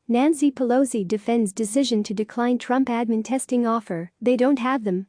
Nancy Pelosi defends decision to decline Trump admin testing offer, they don't have them.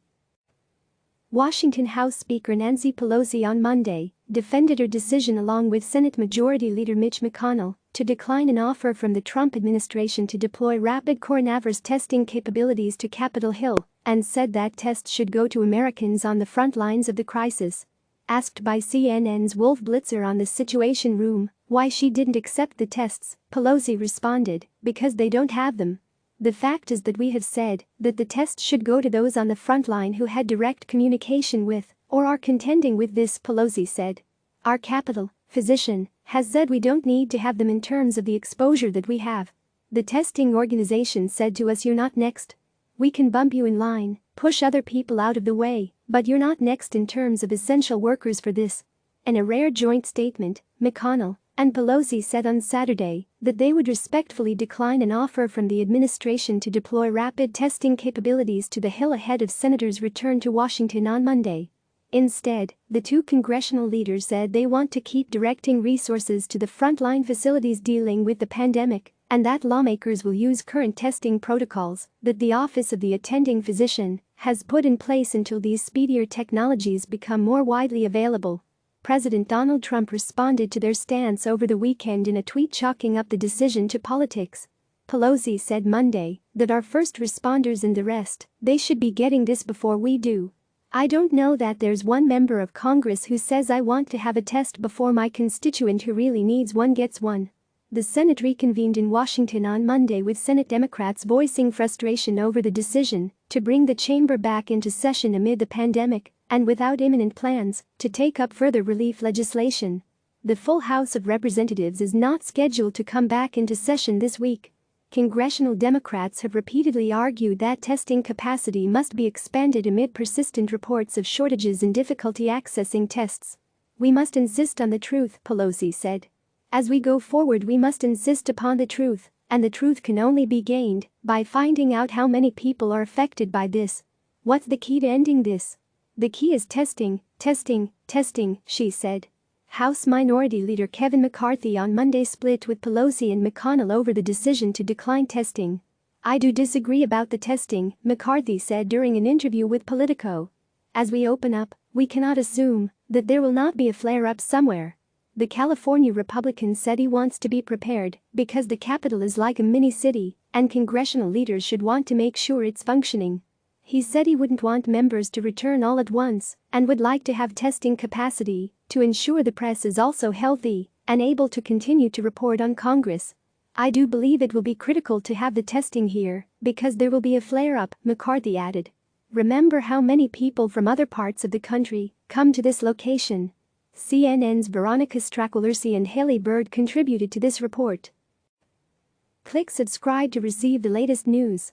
Washington House Speaker Nancy Pelosi on Monday defended her decision along with Senate Majority Leader Mitch McConnell to decline an offer from the Trump administration to deploy rapid coronavirus testing capabilities to Capitol Hill and said that tests should go to Americans on the front lines of the crisis. Asked by CNN's Wolf Blitzer on the Situation Room why she didn't accept the tests, Pelosi responded, "Because they don't have them. The fact is that we have said that the tests should go to those on the front line who had direct communication with or are contending with this," Pelosi said. "Our Capitol physician has said we don't need to have them in terms of the exposure that we have. The testing organization said to us, you're not next. We can bump you in line, push other people out of the way, but you're not next in terms of essential workers for this." In a rare joint statement, McConnell and Pelosi said on Saturday that they would respectfully decline an offer from the administration to deploy rapid testing capabilities to the Hill ahead of senators' return to Washington on Monday. Instead, the two congressional leaders said they want to keep directing resources to the frontline facilities dealing with the pandemic and that lawmakers will use current testing protocols that the Office of the Attending Physician has put in place until these speedier technologies become more widely available. President Donald Trump responded to their stance over the weekend in a tweet chalking up the decision to politics. Pelosi said Monday that our first responders and the rest, they should be getting this before we do. "I don't know that there's one member of Congress who says I want to have a test before my constituent who really needs one gets one." The Senate reconvened in Washington on Monday with Senate Democrats voicing frustration over the decision to bring the chamber back into session amid the pandemic and without imminent plans to take up further relief legislation. The full House of Representatives is not scheduled to come back into session this week. Congressional Democrats have repeatedly argued that testing capacity must be expanded amid persistent reports of shortages and difficulty accessing tests. "We must insist on the truth," Pelosi said. "As we go forward, we must insist upon the truth, and the truth can only be gained by finding out how many people are affected by this. What's the key to ending this? The key is testing, testing, testing," she said. House Minority Leader Kevin McCarthy on Monday split with Pelosi and McConnell over the decision to decline testing. "I do disagree about the testing," McCarthy said during an interview with Politico. "As we open up, we cannot assume that there will not be a flare-up somewhere." The California Republican said he wants to be prepared because the Capitol is like a mini-city and congressional leaders should want to make sure it's functioning. He said he wouldn't want members to return all at once and would like to have testing capacity to ensure the press is also healthy and able to continue to report on Congress. "I do believe it will be critical to have the testing here because there will be a flare-up," McCarthy added. "Remember how many people from other parts of the country come to this location." CNN's Veronica Strakulersi and Haley Bird contributed to this report. Click subscribe to receive the latest news.